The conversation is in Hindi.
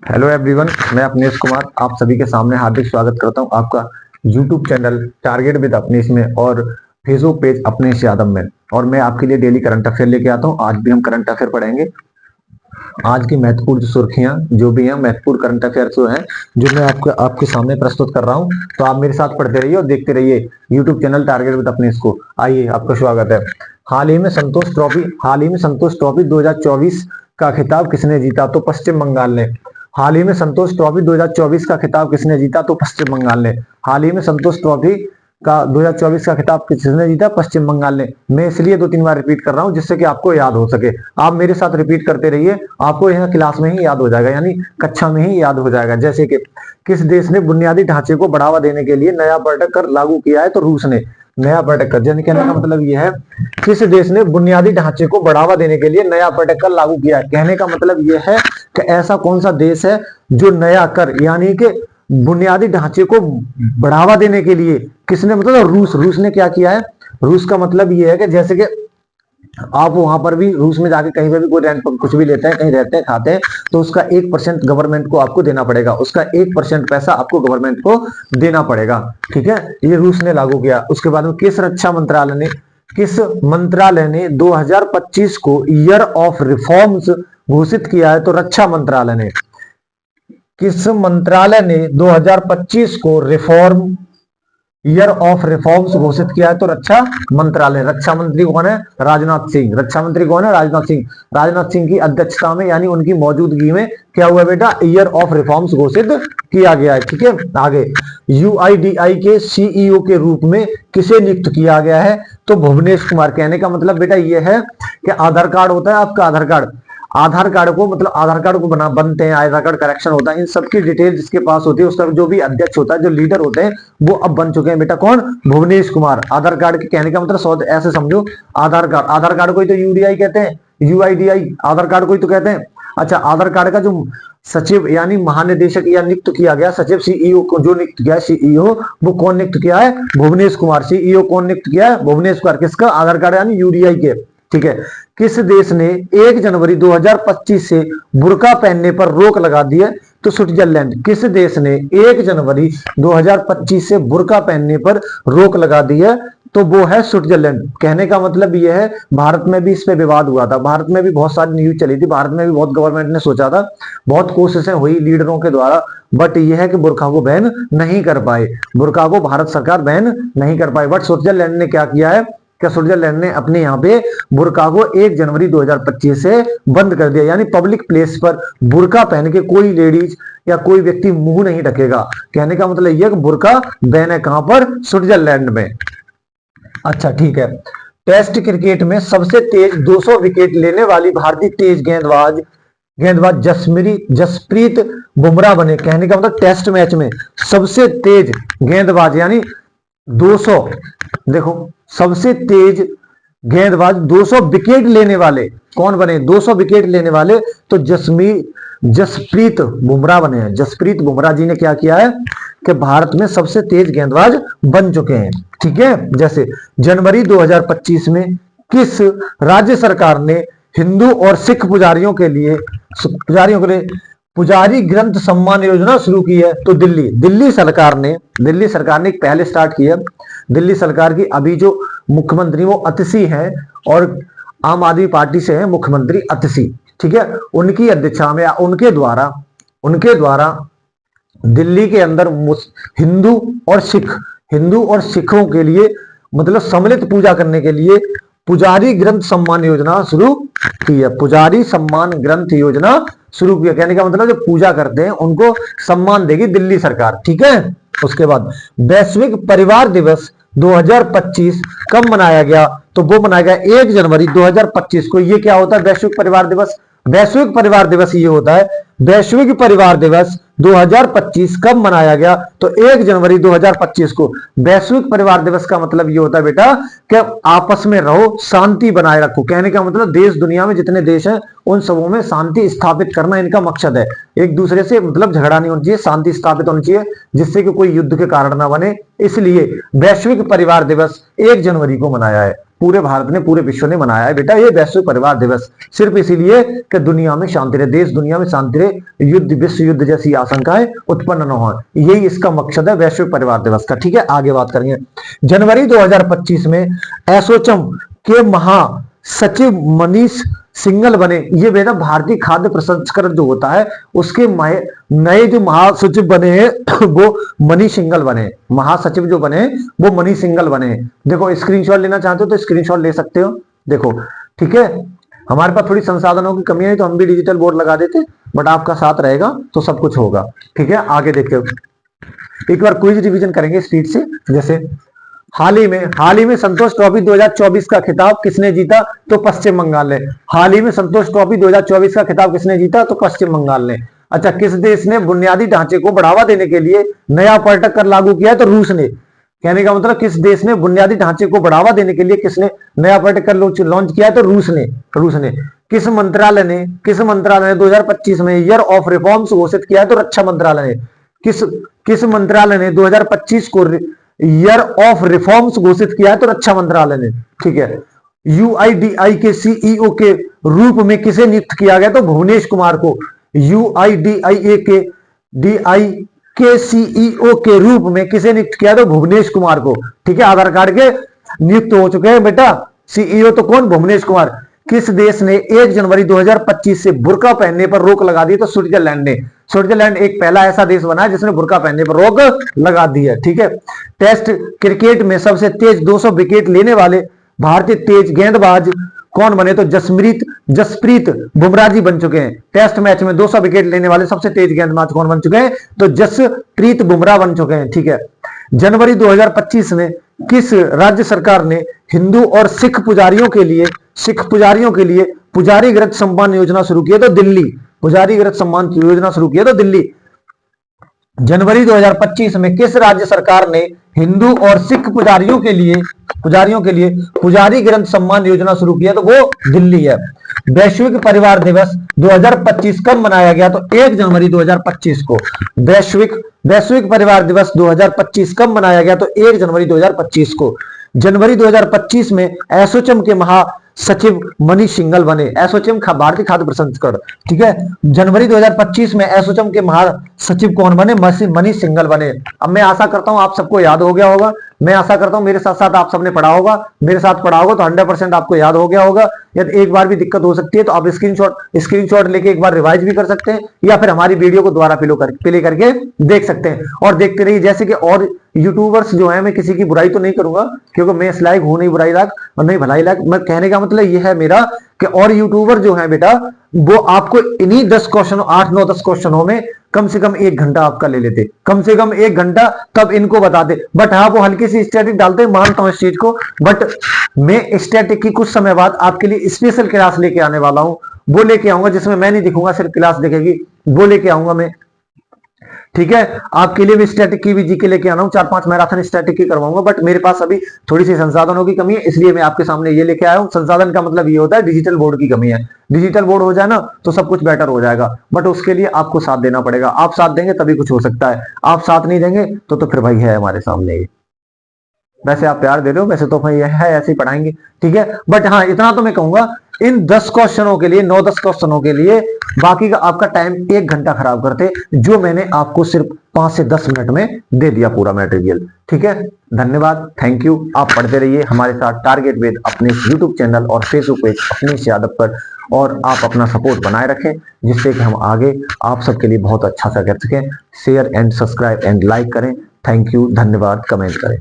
हेलो एवरीवन, मैं अपनेश कुमार आप सभी के सामने हार्दिक स्वागत करता हूं आपका यूट्यूब चैनल टारगेट विद अपनेश में और फेसबुक पेज अपनेश यादव में। और मैं आपके लिए डेली करंट अफेयर लेके आता हूं। आज भी हम करंट अफेयर पढ़ेंगे। आज की महत्वपूर्ण सुर्खियां जो भी हैं, महत्वपूर्ण करंट अफेयर जो हैं, जो मैं आपके सामने प्रस्तुत कर रहा हूं, तो आप मेरे साथ पढ़ते रहिए और देखते रहिए यूट्यूब चैनल टारगेट विद अपनेश को। आइए, आपका स्वागत है। हाल ही में संतोष ट्रॉफी 2024 का खिताब किसने जीता? तो पश्चिम बंगाल ने। हाल ही में संतोष ट्रॉफी 2024 का खिताब किसने जीता? तो पश्चिम बंगाल ने। हाल ही में संतोष ट्रॉफी का 2024 का खिताब किसने जीता? पश्चिम बंगाल ने। मैं इसलिए 2-3 बार रिपीट कर रहा हूं जिससे कि आपको याद हो सके। आप मेरे साथ रिपीट करते रहिए, आपको यहाँ क्लास में ही याद हो जाएगा, यानी कक्षा में ही याद हो जाएगा। जैसे कि किस देश ने बुनियादी ढांचे को बढ़ावा देने के लिए नया पर्यटक कर लागू किया है? तो रूस ने। नया पर्यटक कर, यानी कहने का मतलब यह है, किस देश ने बुनियादी ढांचे को बढ़ावा देने के लिए नया पर्यटक कर लागू किया है? कहने का मतलब यह है कि ऐसा कौन सा देश है जो नया कर, यानी कि बुनियादी ढांचे को बढ़ावा देने के लिए किसने, मतलब रूस ने क्या किया है? रूस का मतलब यह है कि जैसे कि आप वहां पर भी रूस में जाके कहीं पे भी कोई रेंट पर कुछ भी लेते हैं, कहीं रहते हैं, खाते हैं, तो उसका 1% गवर्नमेंट को आपको देना पड़ेगा। उसका 1% पैसा आपको गवर्नमेंट को देना पड़ेगा। ठीक है, ये रूस ने लागू किया। उसके बाद में किस मंत्रालय ने 2025 को ईयर ऑफ रिफॉर्म्स घोषित किया है? तो रक्षा मंत्रालय ने। किस मंत्रालय ने 2025 को ईयर ऑफ रिफॉर्म्स घोषित किया है? तो रक्षा मंत्रालय। रक्षा मंत्री कौन है? राजनाथ सिंह। रक्षा मंत्री कौन है? राजनाथ सिंह। राजनाथ सिंह की अध्यक्षता में, यानी उनकी मौजूदगी में क्या हुआ बेटा? ईयर ऑफ रिफॉर्म्स घोषित किया गया है। ठीक है, आगे यूआईडीआई के सीईओ के रूप में किसे नियुक्त किया गया है? तो भुवनेश कुमार। कहने का मतलब बेटा यह है कि आधार कार्ड होता है आपका, आधार कार्ड को मतलब आधार कार्ड को बनते हैं, आधार कार्ड करेक्शन होता है, इन सबकी डिटेल जिसके पास होती है, उसका जो भी अध्यक्ष होता है, जो लीडर होते हैं, वो अब बन चुके हैं बेटा। कौन? भुवनेश कुमार। आधार कार्ड के कहने का मतलब ऐसे समझो, आधार कार्ड को ही तो यूडीआई कहते हैं, यूआईडीआई आधार कार्ड को ही तो कहते हैं। अच्छा, आधार कार्ड का जो सचिव यानी महानिदेशक या नियुक्त किया गया सचिव, सीईओ को जो नियुक्त किया है सीईओ, वो कौन नियुक्त किया है? भुवनेश कुमार। सीईओ कौन नियुक्त किया है? भुवनेश कुमार। किसका? आधार कार्ड यानी यूडीआई के। ठीक है, किस देश ने 1 जनवरी 2025 से बुर्का पहनने पर रोक लगा दी है? तो स्विट्जरलैंड। किस देश ने 1 जनवरी 2025 से बुर्का पहनने पर रोक लगा दी है? तो वो है स्विट्जरलैंड। कहने का मतलब यह है, भारत में भी इस पे विवाद हुआ था, भारत में भी बहुत सारी न्यूज चली थी, भारत में भी बहुत गवर्नमेंट ने सोचा था, बहुत कोशिशें हुई लीडरों के द्वारा, बट यह है कि बुर्का को बैन नहीं कर पाए, बुर्का को भारत सरकार बैन नहीं कर पाई। बट स्विट्जरलैंड ने क्या किया है? क्या स्विट्जरलैंड ने अपने यहाँ पे बुर्का को 1 जनवरी 2025 से बंद कर दिया, यानी पब्लिक प्लेस पर बुर्का पहन के कोई लेडीज या कोई व्यक्ति मुंह नहीं ढकेगा। कहने का मतलब यह कि बुर्का बैन है। कहां पर? स्विट्जरलैंड में। अच्छा, ठीक है। टेस्ट क्रिकेट में सबसे तेज 200 विकेट लेने वाली भारतीय तेज गेंदबाज जसप्रीत बुमराह बने। कहने का मतलब टेस्ट मैच में सबसे तेज गेंदबाज यानी 200, देखो सबसे तेज गेंदबाज 200 विकेट लेने वाले कौन बने? 200 विकेट लेने वाले तो जसप्रीत बुमराह बने हैं। जसप्रीत बुमराह जी ने क्या किया है कि भारत में सबसे तेज गेंदबाज बन चुके हैं। ठीक है, जैसे जनवरी 2025 में किस राज्य सरकार ने हिंदू और सिख पुजारियों के लिए पुजारी ग्रंथ सम्मान योजना शुरू की है? तो दिल्ली सरकार ने एक पहले स्टार्ट की है। दिल्ली सरकार की अभी जो मुख्यमंत्री वो अतिशी हैं और आम आदमी पार्टी से हैं मुख्यमंत्री अतिशी। ठीक है, उनकी अध्यक्षता में उनके द्वारा दिल्ली के अंदर हिंदू और सिखों के लिए मतलब सम्मिलित पूजा करने के लिए पुजारी ग्रंथ सम्मान योजना शुरू की है। पुजारी सम्मान ग्रंथ योजना शुरू किया। कहने का मतलब जो पूजा करते हैं उनको सम्मान देगी दिल्ली सरकार। ठीक है, उसके बाद वैश्विक परिवार दिवस 2025 कब मनाया गया? तो वो मनाया गया 1 जनवरी 2025 को। ये क्या होता है? वैश्विक परिवार दिवस। वैश्विक परिवार दिवस ये होता है। वैश्विक परिवार दिवस 2025 कब मनाया गया? तो 1 जनवरी 2025 को। वैश्विक परिवार दिवस का मतलब ये होता है बेटा कि आपस में रहो, शांति बनाए रखो। कहने का मतलब देश दुनिया में जितने देश हैं उन सबों में शांति स्थापित करना इनका मकसद है। एक दूसरे से मतलब झगड़ा नहीं होना चाहिए, शांति स्थापित होनी चाहिए, जिससे कि कोई युद्ध के कारण ना बने। इसलिए वैश्विक परिवार दिवस 1 जनवरी को मनाया है। पूरे भारत ने, पूरे विश्व ने मनाया है बेटा ये वैश्विक परिवार दिवस, सिर्फ इसीलिए कि दुनिया में शांति रहे, देश दुनिया में शांति रहे, युद्ध, विश्व युद्ध जैसी आशंकाएं उत्पन्न न हो। यही इसका मकसद है वैश्विक परिवार दिवस का। ठीक है, आगे बात करेंगे। जनवरी 2025 में एसोचैम के महासचिव मनीष सिंघल बने। ये बेटा भारतीय खाद्य प्रसंस्करण जो होता है उसके नए जो महासचिव बने हैं वो मनीष सिंघल बने। महासचिव जो बने वो मनीष सिंघल बने। देखो स्क्रीनशॉट लेना चाहते हो तो स्क्रीनशॉट ले सकते हो। देखो ठीक है, हमारे पास थोड़ी संसाधनों की कमी है तो हम भी डिजिटल बोर्ड लगा देते, बट आपका साथ रहेगा तो सब कुछ होगा। ठीक है, आगे देखते एक बार क्विज रिवीजन करेंगे स्पीड से। जैसे हाल ही में संतोष ट्रॉफी 2024 का खिताब किसने जीता? तो पश्चिम बंगाल ने। हाल ही में संतोष ट्रॉफी 2024 का खिताब किसने जीता? तो पश्चिम बंगाल ने। अच्छा, किस देश ने बुनियादी ढांचे को बढ़ावा देने के लिए नया पर्यटक कर लागू किया है? तो रूस ने। कहने का मतलब किस देश ने बुनियादी ढांचे को बढ़ावा देने के लिए किसने नया पर्यटक कर लॉन्च किया है? तो रूस ने। किस मंत्रालय ने 2025 में ईयर ऑफ रिफॉर्म्स घोषित किया है? तो रक्षा मंत्रालय ने। किस मंत्रालय ने 2025 को ईयर ऑफ रिफॉर्म्स घोषित किया है? तो रक्षा मंत्रालय ने। ठीक है, यूआईडीआई के सीईओ के रूप में किसे नियुक्त किया गया? तो भुवनेश कुमार को। यूआईडीआई के सीईओ के रूप में किसे नियुक्त किया? तो भुवनेश कुमार को। ठीक है, आधार कार्ड के नियुक्त हो चुके हैं बेटा सीईओ। तो कौन? भुवनेश कुमार। किस देश ने 1 जनवरी 2025 से बुर्का पहनने पर रोक लगा दी? तो स्विट्जरलैंड ने। स्विट्जरलैंड एक पहला ऐसा देश बना है जिसने बुर्का पहनने पर रोक लगा दी है। ठीक है, टेस्ट क्रिकेट में सबसे तेज 200 विकेट लेने वाले भारतीय तेज गेंदबाज कौन बने? तो जसप्रीत बुमराह जी बन चुके हैं। टेस्ट मैच में 200 विकेट लेने वाले सबसे तेज गेंदबाज कौन बन चुके हैं? तो जसप्रीत बुमराह बन चुके हैं। ठीक है, जनवरी 2025 में किस राज्य सरकार ने हिंदू और सिख पुजारियों के लिए पुजारी गृह सम्मान योजना शुरू की है? तो दिल्ली। पुजारी गृह सम्मान योजना शुरू की है तो दिल्ली। जनवरी 2025 में किस राज्य सरकार ने हिंदू और सिख पुजारियों के लिए पुजारी ग्रंथ सम्मान योजना शुरू किया? तो वो दिल्ली है। वैश्विक परिवार दिवस 2025 कब मनाया गया? तो 1 जनवरी 2025 को। वैश्विक परिवार दिवस 2025 कब मनाया गया? तो 1 जनवरी 2025 को। जनवरी 2025 में एसोचैम के महासचिव मनीष सिंघल बने। एसोचैम भारतीय खाद्य प्रसंस्करण। ठीक है, जनवरी 2025 में एसोचैम के महासचिव कौन बने? मनीष सिंघल बने। अब मैं आशा करता हूं आप सबको याद हो गया होगा। मैं आशा करता हूं मेरे साथ साथ आप सबने पढ़ा होगा, मेरे साथ पढ़ा होगा तो 100% आपको याद हो गया होगा। यदि एक बार भी दिक्कत हो सकती है तो आप स्क्रीनशॉट लेके एक बार रिवाइज भी कर सकते हैं या फिर हमारी वीडियो को दोबारा प्ले करके देख सकते हैं और देखते रहिए। जैसे कि और यूट्यूबर्स जो है, मैं किसी की बुराई तो नहीं करूंगा क्योंकि मैं इस लायक हूं नहीं बुराई लायक और नहीं भलाई लायक। मैं कहने का मतलब यह है मेरा कि और यूट्यूबर जो है बेटा वो आपको इन्हीं 10 क्वेश्चन 8-9-10 क्वेश्चनों में कम से कम 1 घंटा आपका ले लेते, कम से कम 1 घंटा तब इनको बताते। बट हाँ, वो हल्की सी स्टैटिक डालते, मानता हूं इस चीज को। बट मैं स्टैटिक की कुछ समय बाद आपके लिए स्पेशल क्लास लेके आने वाला हूं। वो लेके आऊंगा जिसमें मैं नहीं दिखूंगा, सिर्फ क्लास दिखेगी, वो लेके आऊंगा मैं। ठीक है, आपके लिए भी स्टैटिक की भी जीके लेके आना हूं। 4-5 मैराथन स्टैटिक की करवाऊंगा, बट मेरे पास अभी थोड़ी सी संसाधनों की कमी है, इसलिए मैं आपके सामने ये लेके आया हूं। संसाधन का मतलब ये होता है डिजिटल बोर्ड की कमी है। डिजिटल बोर्ड हो जाए ना तो सब कुछ बेटर हो जाएगा, बट उसके लिए आपको साथ देना पड़ेगा। आप साथ देंगे तभी कुछ हो सकता है, आप साथ नहीं देंगे तो फिर भाई है हमारे सामने ये। वैसे आप प्यार दे रहे हो, वैसे तो भाई है ऐसे ही पढ़ाएंगे। ठीक है, बट हाँ इतना तो मैं कहूंगा इन 10 क्वेश्चनों के लिए, 9-10 क्वेश्चनों के लिए बाकी का आपका टाइम 1 घंटा खराब करते, जो मैंने आपको सिर्फ 5 से 10 मिनट में दे दिया पूरा मटेरियल। ठीक है, धन्यवाद, थैंक यू। आप पढ़ते रहिए हमारे साथ टारगेट वेद अपने यूट्यूब चैनल और फेसबुक पेज अपनीश यादव पर, और आप अपना सपोर्ट बनाए रखें जिससे कि हम आगे आप सबके लिए बहुत अच्छा सा कर सकें। Share and subscribe and like करें। थैंक यू, धन्यवाद, कमेंट करें।